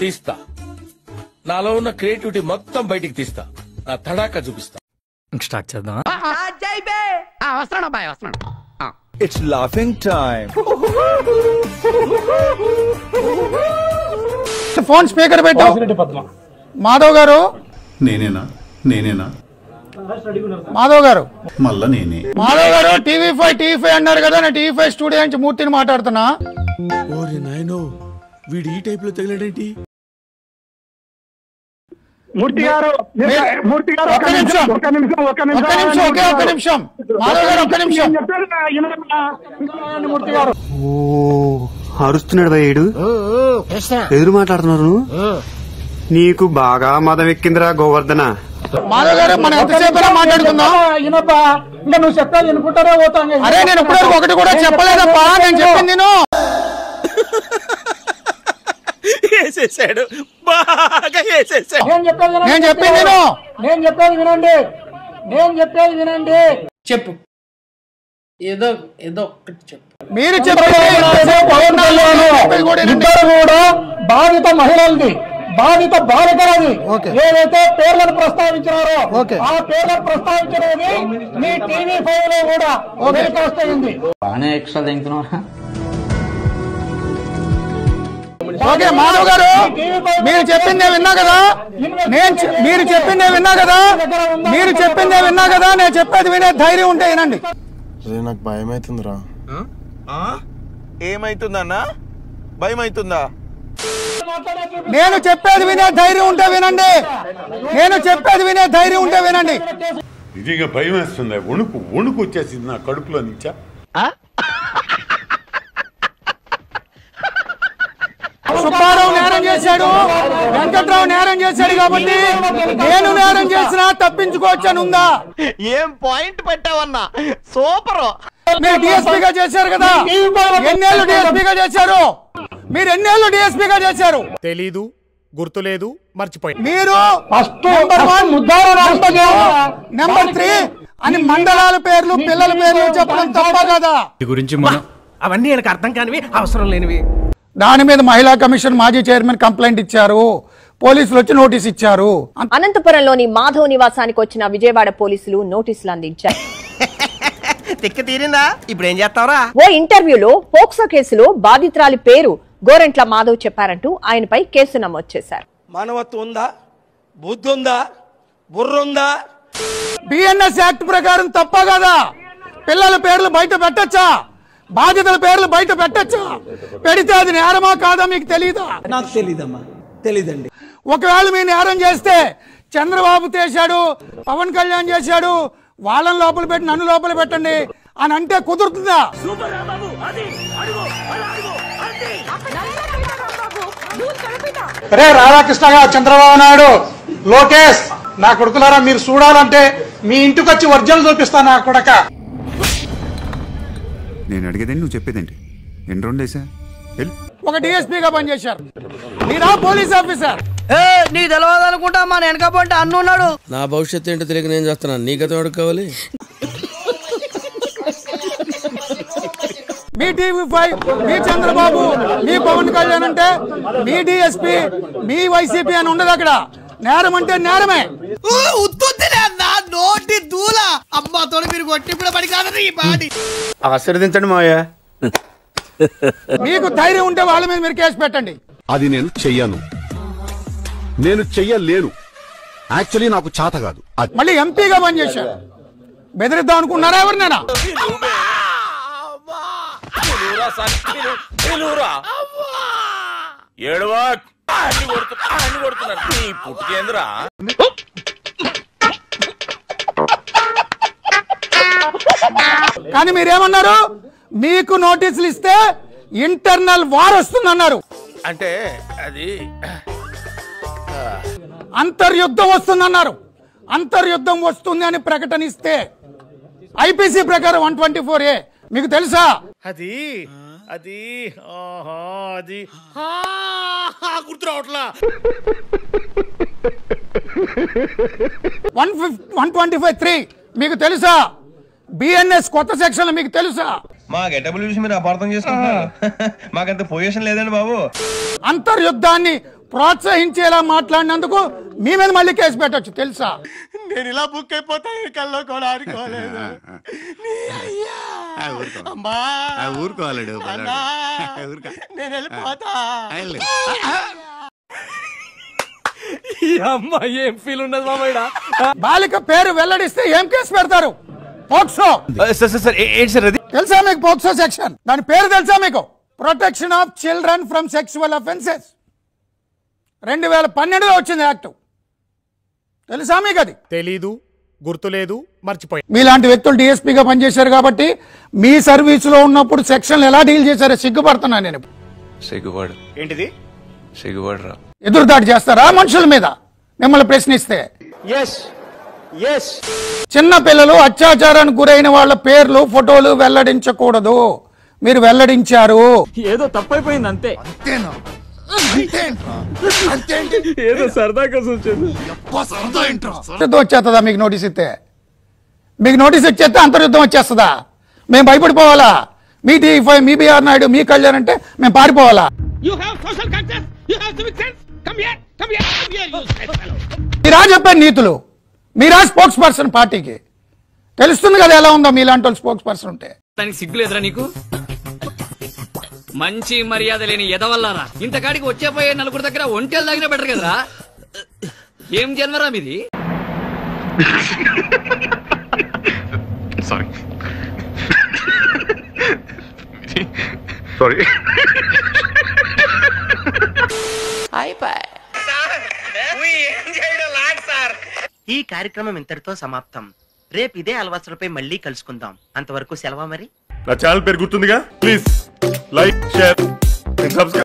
తీస్తా, నాలో ఉన్న క్రియేటివిటీ మొత్తం బయటికి తీస్తా, నా తడాకా చూపిస్తా. స్టార్ట్ చేద్దాం. It's laughing time. Phone speaker పెట్టావు. మాధవ్ గారు. నేనేనా మాధవ్ గారు. మళ్ళా నేనే. మాధవ్ గారు టీవీ5 అన్నారు కదా, నేను టీవీ5 స్టూడియో నుంచి మూర్తిని మాట్లాడుతున్నా. ఓరే నాయనో, వీడు ఈ టైప్ లో తగిలాడేంటి? మూర్తి గారు ఒక్క నిమిషం. మాధవ్ గారు ఒక్క నిమిషం. మూర్తి గారు అరుస్తున్నాడు భయ్యుడు. ఎదురు మాట్లాడుతున్నారు. నీకు బాగా మదం ఎక్కిందిరా గోవర్ధన. మాధవ్ గారు మనం ఎంతసేపు మాట్లాడుకుందాం. నువ్వు చెప్పాలి అనుకుంటారా? అరే నేను ఇప్పుడు ఒకటి కూడా చెప్పలేదప్పా. నేను చెప్పింది వేసేసాడు, బాగా వేసేసాడు. నేను చెప్పేది వినండి. చెప్పు, ఏదో ఒక్కటి చెప్పు. మీరు చెప్పారు కూడా బాధిత మహిళలది, బాధిత బాలికలది ఏదైతే పేర్లను ప్రస్తావించారో ఆ పేర్లను ప్రస్తావించినది మీ టీవీ5 లో కూడా టెలికాస్ట్ అయింది. ఓకే మాధవ్ గారు, మీరు చెప్పిందే విన్నా కదా. మీరు చెప్పిందే విన్నా కదా. నేను చెప్పేది వినే ధైర్యం ఉంటే వినండి. నాకు భయం అవుతుందిరా. ఏమైతుందన్నా? భయం అవుతుందా? నేను చెప్పేది వినే ధైర్యం ఉంటే వినండి. నిజంగా భయం వేస్తుంది. వణుకు వచ్చేసింది నా కడుపులో నుంచా. సుబ్బారావు నేరం చేశాడు, వెంకట్రావు నేరం చేశాడు కాబట్టి నేను నేరం చేసినా తప్పించుకోవచ్చని ఉందా? ఏం పాయింట్ పెట్టావన్నా, సూపర్. మీరు డిఎస్పీగా చేశారు కదా, ఎన్నేళ్ళు డిఎస్పీగా చేశారు? మీరు ఎన్నేళ్ళు డిఎస్పీగా చేశారు? తెలీదు, గుర్తులేదు, మర్చిపోయి. మీరు నెంబర్ 3 అని మండలాల పేర్లు పిల్లల పేర్లు చెప్పడం తప్ప కదా? గురించి మనం అవన్నీ నాకు అర్థం కానివి, అవసరం లేనివి. దాని మీద మహిళా కమిషన్ మాజీ చైర్మన్ కంప్లైంట్ ఇచ్చారు, పోలీసులు వచ్చి నోటీస్ ఇచ్చారు. అనంతపురంలోని మాధవ్ నివాసానికి వచ్చిన విజయవాడ పోలీసులు నోటీసులు అందించారు. ఇప్పుడు ఏం చేస్తావరా? ఓ ఇంటర్వ్యూలో పోక్సో కేసులో బాధితురాలి పేరు గోరంట్ల మాధవ్ చెప్పారంటూ ఆయనపై కేసు నమోదు చేశారు. మానవత్వం ఉందా? బుద్ధి ఉందా? బుర్రుందా? బిఎన్ఎస్ యాక్ట్ ప్రకారం తప్ప కదా? పిల్లల పేర్లు బయట పెట్టచ్చా? బాధితుల పేర్లు బయట పెట్టచ్చా? పెడితే అది నేరమా కాదా మీకు తెలీదా? నాకు తెలీదమ్మా, తెలీదండి. ఒకవేళ మీ నేరం చేస్తే చంద్రబాబు చేశాడు, పవన్ కళ్యాణ్ చేశాడు, వాళ్ళని లోపల పెట్టి నన్ను లోపల పెట్టండి అని అంటే కుదురుతుందా? అరే రాధాకృష్ణగా, చంద్రబాబు నాయుడు, లోకేష్, నా కొడుకులారా, మీరు చూడాలంటే మీ ఇంటికి వచ్చి వర్జలు చూపిస్తా నా కొడక. నేను అడిగేదండి, నువ్వు చెప్పేదండి. ఎన్ని రోజులు వేసా? ఒక డిఎస్పీగా పనిచేశారు, మీరా పోలీస్ ఆఫీసర్? నీకు తెలియదు అనుకుంటా, మా వెనకపోతే అన్నున్నాడు. నా భవిష్యత్తు ఏంటో తెలియక నేను చేస్తున్నాను, నీ గతం ఎవరికి కావాలి? మీ టీవీ5, మీ చంద్రబాబు, మీ పవన్ కళ్యాణ్ అంటే మీ డిఎస్పీ, మీ వైసీపీ అని ఉండదు అక్కడ. నేరం అంటే నేరమే. నోటి దూల అమ్మతో మీరు కొట్టి కూడా పడి కాదని ఈ పాటి ఆశీర్వదించండి మావయ్య. మీకు ధైర్యం ఉంటే వాళ్ళ మీద మీరు కేసు పెట్టండి. అది నేను చెయ్యను, నేను చెయ్యలేను. యాక్చువల్లీ నాకు చేత కాదు. మళ్ళీ ఎంపీగా పనిచేశారు, బెదిరిద్దాం అనుకున్నారా ఎవరినైనా? కానీ మీరేమన్నారు? మీకు నోటీసులు ఇస్తే ఇంటర్నల్ వార్ వస్తుందన్నారు. అంటే అది అంతర్యుద్ధం వస్తుందన్నారు. అంతర్యుద్ధం వస్తుంది అని ప్రకటన ఇస్తే ఐపీసీ ప్రకారం 124A మీకు తెలుసా? అది అది అది గుర్తు రావట్లా. 125(3) మీకు తెలుసా? బిఎన్ఎస్ కొత్త సెక్షన్ మీకు తెలుసా? మా గెటబుల్ చూసి మీరు అపార్థం చేసుకుంటున్నారు. మాకంత పొజిషన్ లేదండి బాబు. అంతర్యుద్ధాన్ని ప్రోత్సహించేలా మాట్లాడినందుకు మీ మీద మళ్ళీ కేసు పెట్టొచ్చు తెలుసా? నేను ఇలా బుక్ అయిపోతాను కల్లో కూడా ఆడుకోలేదు. ఊరుకోవాలడు నేను వెళ్ళిపోతా. అమ్మాయి ఏం ఫీల్ ఉన్నది మామయ్య. బాలిక పేరు వెల్లడిస్తే ఏం కేసు పెడతారు? పోక్సో. తెలుసా మీకు పోక్సో సెక్షన్? దాని పేరు తెలుసా మీకు? Protection of children from sexual offences. 2012లో వచ్చింది యాక్ట్. తెలుసా మీకు? అది తెలీదు, గుర్తులేదు, మర్చిపోయి. మీలాంటి వ్యక్తులు డిఎస్పీగా పనిచేశారు కాబట్టి మీ సర్వీసులో ఉన్నప్పుడు సెక్షన్లు ఎలా డీల్ చేశారో సిగ్గుపడుతున్నా నేను. సిగ్గుపడు ఏంటిది? సిగ్గుపడరా. ఎదురుదాడి చేస్తారా మనుషుల మీద మిమ్మల్ని ప్రశ్నిస్తే? చిన్న పిల్లలు అత్యాచారానికి గురైన వాళ్ళ పేర్లు ఫోటోలు వెల్లడించకూడదు. మీరు వెల్లడించారు. ఏదో తప్పైపోయింది అంతే. ఏదో సరదాగా వచ్చేస్తుందా మీకు నోటీస్ ఇస్తే? మీకు నోటీస్ ఇచ్చేస్తే అంతర్యుద్ధం వచ్చేస్తుందా? మేము భయపడిపోవాలా? మీ టీవీ5, మీ బిఆర్ నాయుడు, మీ కళ్యాణ్ అంటే మేము పారిపోవాలా? మీరా చెప్పే నీతులు, మీరా స్పోక్స్ పర్సన్ పార్టీకి. తెలుస్తుంది కదా ఎలా ఉందో మీలాంటి వాళ్ళు స్పోక్స్ పర్సన్ ఉంటే. దానికి సిగ్గులేదురా నీకు? మంచి మర్యాద లేని ఎదవల్లారా. ఇంతకాడికి వచ్చేపోయే నలుగురు దగ్గర ఒంటెలు తాగినా బెటర్ కదరా. ఏం జన్మరా మీది? సారీ ఈ కార్యక్రమం ఇంతటితో సమాప్తం. రేపు ఇదే అలవాసులపై మళ్ళీ కలుసుకుందాం. అంతవరకు సెలవా మరి. నా ఛానల్ పేరు గుర్తుందిగా? Please like, share, subscribe.